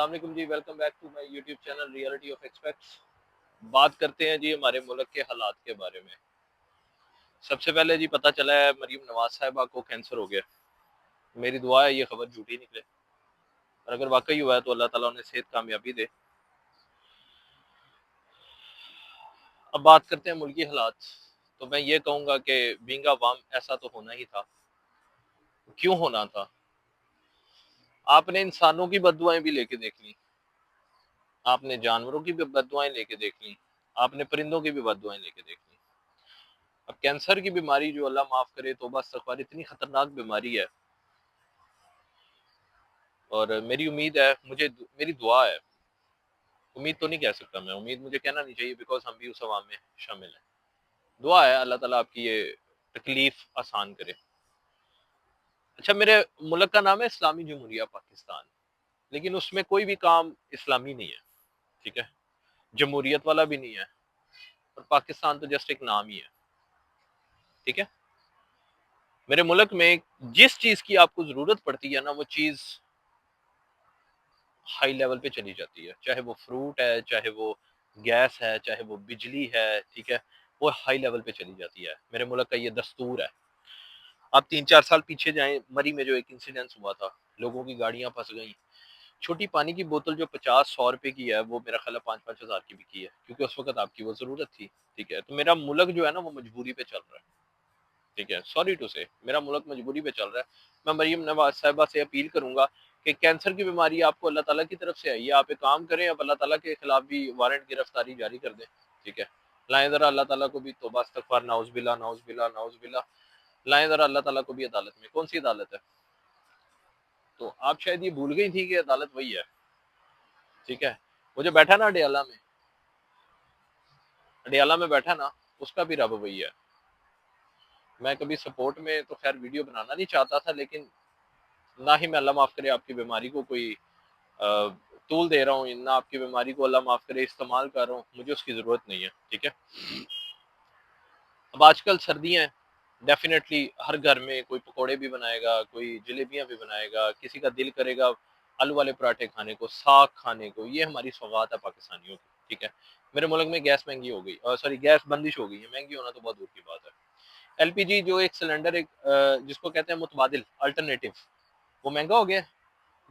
अस्सलाम वालेकुम ji, welcome back to my YouTube channel reality of expects. बात करते हैं जी हमारे मुल्क के हालात के बारे में। सबसे पहले जी पता चला है मरीम नवाज साहिबा को कैंसर हो गया। मेरी दुआ है ये खबर झूठी निकले, और अगर वाकई हुआ है तो अल्लाह ताला उन्हें सेहत कामयाबी दे। अब बात करते हैं मुल्की हालात। तो मैं ये कहूँगा कि बीइंग अ अवाम ऐसा तो होना ही था। क्यों होना था? आपने इंसानों की बददुआएं भी लेके देख ली, आपने जानवरों की भी बददुआएं लेके देख ली, आपने परिंदों की भी बददुआएं लेके देख ली। अब कैंसर की बीमारी, जो अल्लाह माफ करे, तौबा इस्तगफार, इतनी खतरनाक बीमारी है। और मेरी उम्मीद है, मेरी दुआ है, उम्मीद तो नहीं कह सकता मैं, उम्मीद मुझे कहना नहीं चाहिए बिकॉज हम भी उस अवाम में शामिल हैं। दुआ है अल्लाह ताला आपकी ये तकलीफ आसान करे। अच्छा, मेरे मुल्क का नाम है इस्लामी जमहूरिया पाकिस्तान, लेकिन उसमें कोई भी काम इस्लामी नहीं है। ठीक है, जमहूरियत वाला भी नहीं है, और पाकिस्तान तो जस्ट एक नाम ही है। ठीक है, मेरे मुल्क में जिस चीज की आपको जरूरत पड़ती है ना, वो चीज हाई लेवल पे चली जाती है। चाहे वो फ्रूट है, चाहे वो गैस है, चाहे वो बिजली है, ठीक है, वो हाई लेवल पे चली जाती है। मेरे मुल्क का ये दस्तूर है। आप 3-4 साल पीछे जाएं, मरी में जो एक इंसिडेंस हुआ था, लोगों की गाड़ियां फंस गई। छोटी पानी की बोतल जो 50-100 रुपए की है, वो मेरा ख्याल है 5-5 हज़ार की बिकी है, क्योंकि उस वक्त आपकी वो जरूरत थी। ठीक है, तो मेरा मुल्क जो है ना, वो मजबूरी पे चल रहा है। ठीक है, सॉरी टू से, मेरा मुल्क मजबूरी पे चल रहा है। मैं मरीम नवाज साहिबा से अपील करूंगा कि कैंसर की बीमारी आपको अल्लाह ताला की तरफ से आई है, आप एक काम करें, अब अल्लाह ताला के खिलाफ भी वारंट गिरफ्तारी जारी कर दें। ठीक है, लाएं जरा अल्लाह ताला को भी तौबा इस्तगफार, नाउज़ बिल्ला नाउज़ बिल्ला, लाएं जरा अल्लाह ताला को भी अदालत में। कौन सी अदालत है? तो आप शायद ये भूल गई थी कि अदालत वही है। ठीक है, वो जो बैठा ना अडियाला में, अडियाला में बैठा ना, उसका भी रब वही है। मैं कभी सपोर्ट में तो खैर वीडियो बनाना नहीं चाहता था, लेकिन ना ही मैं, अल्लाह माफ करे, आपकी बीमारी को कोई टूल दे रहा हूँ, ना आपकी बीमारी को अल्लाह माफ करे इस्तेमाल कर रहा हूँ, मुझे उसकी जरूरत नहीं है। ठीक है, अब आजकल सर्दियां हैं, डेफिनेटली हर घर में कोई पकोड़े भी बनाएगा, कोई जलेबियां भी बनाएगा, किसी का दिल करेगा आलू वाले पराठे खाने को, साग खाने को। ये हमारी सौगात है पाकिस्तानियों की। ठीक है, मेरे मुल्क में गैस महंगी हो गई, सॉरी, गैस बंदिश हो गई है। महंगी होना तो बहुत दूर की बात है। एलपीजी जो एक सिलेंडर, एक जिसको कहते हैं मुतबादिल अल्टरनेटिव, वो महंगा हो गया।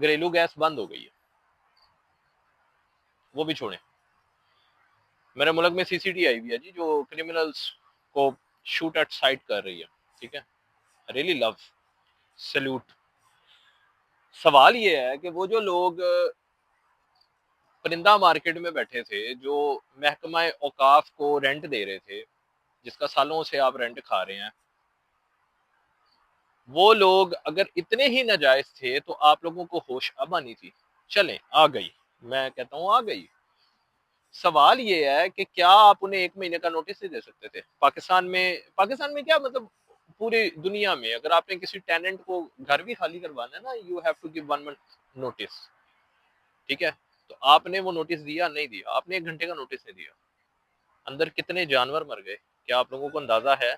घरेलू गैस बंद हो गई है, वो भी छोड़े। मेरे मुल्क में सीसीटी आई हुई है जी, जो क्रिमिनल्स को शूट एट साइट कर रही है। ठीक है, रियली लव, सल्यूट। सवाल ये है कि वो जो लोग परिंदा मार्केट में बैठे थे, जो महकमा औकाफ को रेंट दे रहे थे, जिसका सालों से आप रेंट खा रहे हैं, वो लोग अगर इतने ही नाजायज थे तो आप लोगों को होश अब आनी थी। चलें, आ गई, मैं कहता हूँ आ गई। सवाल ये है कि क्या आप उन्हें 1 महीने का नोटिस नहीं दे सकते थे? पाकिस्तान में क्या मतलब, पूरी दुनिया में अगर आपने किसी टेनेंट को घर भी खाली करवाना है ना, you have to give 1 month notice. ठीक है, तो आपने वो नोटिस दिया? नहीं दिया। आपने 1 घंटे का नोटिस नहीं दिया। अंदर कितने जानवर मर गए, क्या आप लोगों को अंदाजा है?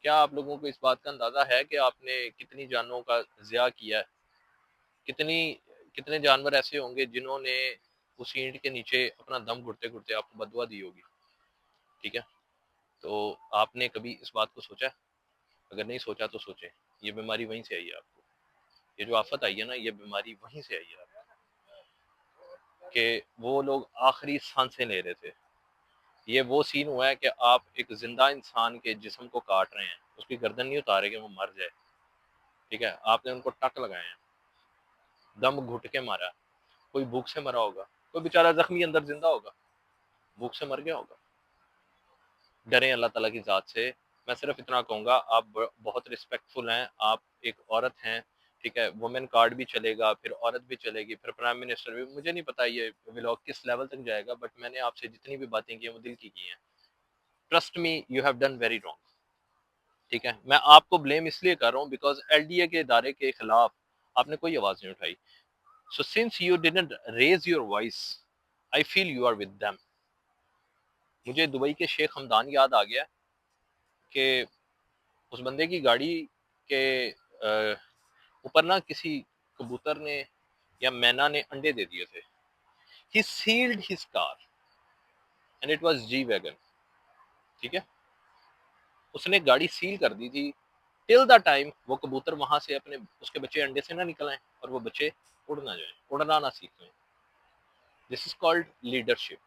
क्या आप लोगों को इस बात का अंदाजा है कि आपने कितनी जानों का ज़िया किया है? कितनी कितने जानवर ऐसे होंगे जिन्होंने उस ईंट के नीचे अपना दम घुटते घुटते आपको बदुआ दी होगी। ठीक है, तो आपने कभी इस बात को सोचा? अगर नहीं सोचा तो सोचें। ये बीमारी वहीं से आई है आपको। ये जो आफत आई है ना, ये बीमारी वहीं से आई है आपको। कि वो लोग आखिरी सांसें ले रहे थे। ये वो सीन हुआ है कि आप एक जिंदा इंसान के जिस्म को काट रहे हैं, उसकी गर्दन नहीं उतारे कि वो मर जाए। ठीक है, आपने उनको टक लगाए हैं, दम घुट के मारा। कोई भूख से मरा होगा, कोई बेचारा जख्मी अंदर जिंदा होगा, भूख से मर गया होगा। डरें अल्लाह ताला की ज़ात से। मैं सिर्फ इतना कहूँगा, आप बहुत रिस्पेक्टफुल हैं, आप एक औरत हैं। ठीक है, वुमेन कार्ड भी चलेगा, फिर औरत भी चलेगी, फिर प्राइम मिनिस्टर भी। मुझे नहीं पता ये व्लॉग किस लेवल तक जाएगा, बट मैंने आपसे जितनी भी बातें की हैं, वो दिल की हैं। Trust me, you have done very wrong. ठीक है, मैं आपको ब्लेम इसलिए कर रहा हूँ बिकॉज एलडीए के इदारे के खिलाफ आपने कोई आवाज़ नहीं उठाई। So since you didn't raise your voice, I feel you are with them. मुझे दुबई के शेख हमदान याद आ गया कि उस बंदे की गाड़ी के ऊपर ना किसी कबूतर ने या मैना ने अंडे दे दिए थे। He sealed his car and it was G wagon, ठीक है। उसने गाड़ी सील कर दी थी टिल द टाइम वो कबूतर वहां से अपने उसके बच्चे अंडे से ना निकल आए और वो बच्चे उड़ ना जाए, उड़ना ना सीख लें। दिस इज कॉल्ड लीडरशिप,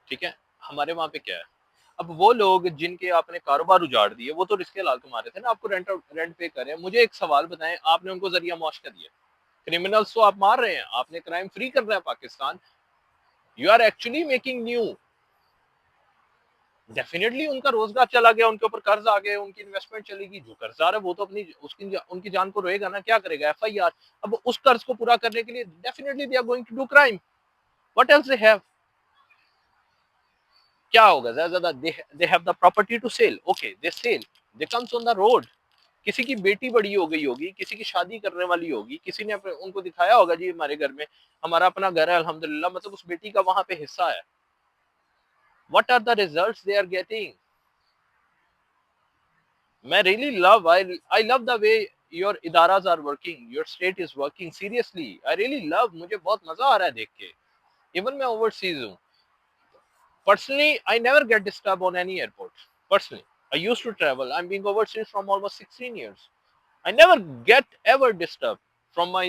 ठीक है। हमारे वहां पे क्या है, अब वो लोग जिनके आपने कारोबार उजाड़ दिए वो तो रिस्के लाल कमा रहे थे ना, आपको रेंट पे कर रहे हैं। मुझे एक सवाल बताएं, आपने उनको जरिया मुआश कर दिया। क्रिमिनल्स तो आप मार रहे हैं, आपने क्राइम फ्री कर रहा है Pakistan, you are actually making new. Definitely उनका रोजगार चला गया, उनके ऊपर कर्ज आ गए, उनकी इन्वेस्टमेंट चलेगी। जो कर्जदार है वो तो अपनी उसकी उनकी जान को रोएगा ना, क्या करेगा, एफआईआर। अब उस कर्ज को पूरा करने के लिए definitely they are going to do crime. What else they have, क्या होगा ज्यादा ज्यादा, they have the property to sell, okay they sell, they comes on the road. किसी की बेटी बड़ी हो गई होगी, किसी की शादी करने वाली होगी, किसी ने उनको दिखाया होगा जी हमारे घर में, हमारा अपना घर है अल्हम्दुलिल्लाह, मतलब उस बेटी का वहां पे हिस्सा है। What are the results they are getting. मैं really love, I love the way your इदाराज are working, your state is working seriously, I really love, मुझे बहुत मजा आ रहा है देख के। इवन मैं ओवरसीज हूँ। Personally, I never get disturbed on any airport. Personally, I used to travel. I'm being overseas from almost 16 years. I never get ever disturbed from my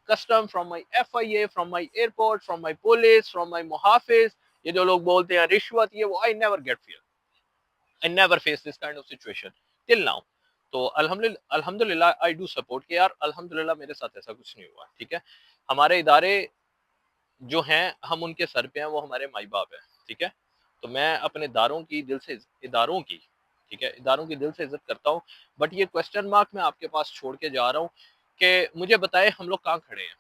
custom, from my FIA, from my airport, from my police, from my muhafiz. ये जो लोग बोलते हैं रिश्वत ये वो, I never get fear. I never face this kind of situation till now. तो अल्हम्दुलिल्लाह आई डू सपोर्ट कि यार अल्हम्दुलिल्लाह मेरे साथ ऐसा कुछ नहीं हुआ, ठीक है। हमारे इदारे जो हैं हम उनके सर पे हैं, वो हमारे माई बाप है, ठीक है। तो मैं अपने दारों की दिल से इदारों की, ठीक है, इदारों की दिल से इज्जत करता हूँ। बट ये क्वेश्चन मार्क मैं आपके पास छोड़ के जा रहा हूँ कि मुझे बताए हम लोग कहाँ खड़े हैं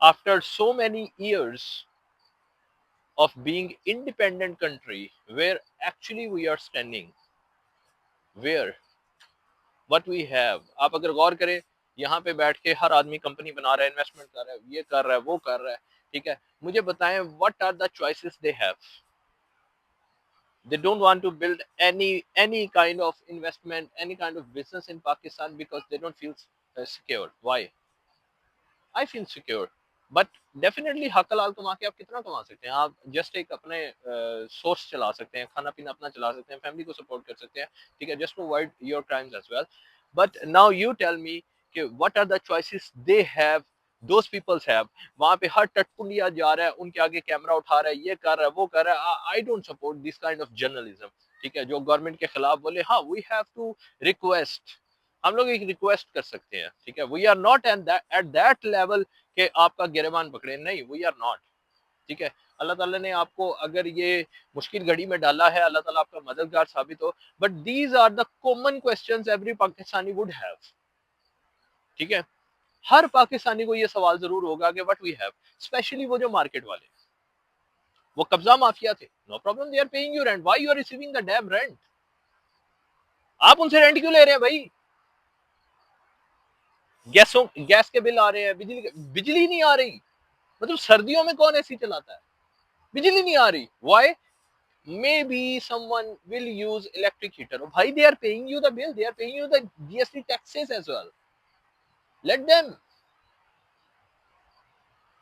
after so many years of being independent country, where actually we are standing, where what we have। आप अगर गौर करें, यहाँ पे बैठ के हर आदमी कंपनी बना रहा है, इन्वेस्टमेंट कर रहा है, ये कर रहा है, वो कर रहा है, ठीक है। मुझे बताएं what are the choices they have। They don't want to build any kind of investment, any kind of business in Pakistan because they don't feel secure। Why? I feel secure। But definitely हक हलाल कमा के आप कितना कमा सकते हैं, आप जस्ट एक अपने सोर्स चला सकते हैं, खाना पीना अपना चला सकते हैं, फैमिली को सपोर्ट कर सकते हैं, ठीक है, just to avoid your crimes as well. But now you tell me कि what are the choices they have, those peoples have. वहां पे हर टटपुंडिया जा रहा है, उनके आगे कैमरा उठा रहा है, ये कर रहा है, वो कर रहा है। I don't support this kind of journalism, ठीक है, जो गवर्नमेंट के खिलाफ बोले। हाँ, वी हैव टू रिक्वेस्ट, हम लोग एक रिक्वेस्ट कर सकते हैं, ठीक है। We are not at that level कि आपका गिरबान पकड़े, नहीं, वी आर नॉट, ठीक है। अल्लाह ताला ने आपको अगर ये मुश्किल घड़ी में डाला है, अल्लाह ताला आपका मददगार साबित हो। But these are the common questions every Pakistani would have, ठीक है। हर पाकिस्तानी को ये सवाल जरूर होगा कि व्हाट वी हैव, स्पेशली वो जो मार्केट वाले, वो कब्जा माफिया थे, no problem, they are paying you rent, why you are receiving the damn rent. आप उनसे रेंट क्यों ले रहे हैं भाई? गैस के बिल आ रहे हैं, बिजली नहीं आ रही, मतलब सर्दियों में कौन एसी चलाता है? बिजली नहीं आ रही, why? maybe someone will use electric heater। oh, bhai, they are paying you the bill, they are paying you the GST taxes as well, let them।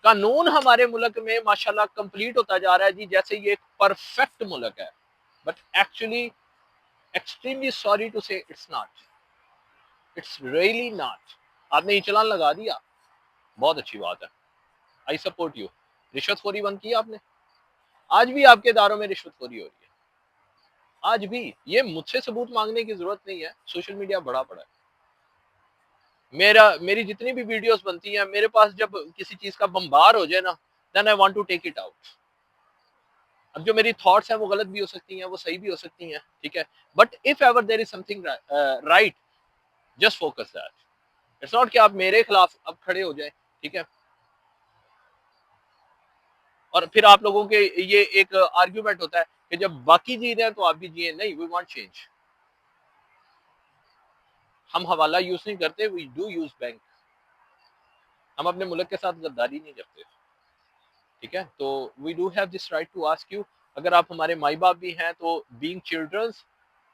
कानून हमारे मुल्क में माशाल्लाह कंप्लीट होता जा रहा है जी, जैसे ये एक परफेक्ट मुल्क है। But actually extremely sorry to say it's not, it's really not. आपने ये चलान लगा दिया, बहुत अच्छी बात है, आई सपोर्ट यू। रिश्वतखोरी बंद की आपने, आज भी आपके दारों में रिश्वतखोरी हो रही है, आज भी। ये मुझसे सबूत मांगने की जरूरत नहीं है, सोशल मीडिया बड़ा पड़ा है। मेरी जितनी भी वीडियोस बनती हैं, मेरे पास जब किसी चीज का बम्बार हो जाए ना, then I want to take it out. अब जो मेरी थॉट्स हैं वो गलत भी हो सकती हैं, वो सही भी हो सकती हैं, ठीक है। But if ever there is something right, just focus that. It's not कि आप मेरे खिलाफ अब खड़े हो जाए, ठीक है। और फिर आप लोगों के ये एक आर्ग्यूमेंट होता है कि जब बाकी जी रहे हैं तो आप भी जिए, नहीं, वी वांट चेंज। हम हवाला यूज नहीं करते, वी डू यूज बैंक। हम अपने मुल्क के साथ गद्दारी नहीं करते, ठीक है। तो we do have this right to ask you. अगर आप हमारे माई बाप भी हैं तो being childrens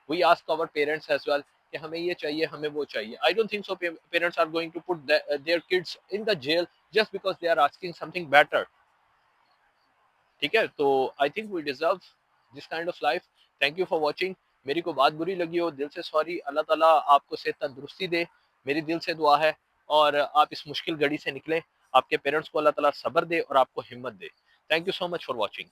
we ask our parents as well कि हमें ये चाहिए, हमें वो चाहिए। I don't think so parents are going to put their kids in the jail just because they are asking something better. ठीक है, तो I think we deserve this kind of life. Thank you for watching. मेरी को बात बुरी लगी हो, दिल से सॉरी। अल्लाह ताला आपको सेहत तंदुरुस्ती दे, मेरी दिल से दुआ है। और आप इस मुश्किल घड़ी से निकलें, आपके पेरेंट्स को अल्लाह ताला सब्र दे और आपको हिम्मत दे। Thank you so much for watching.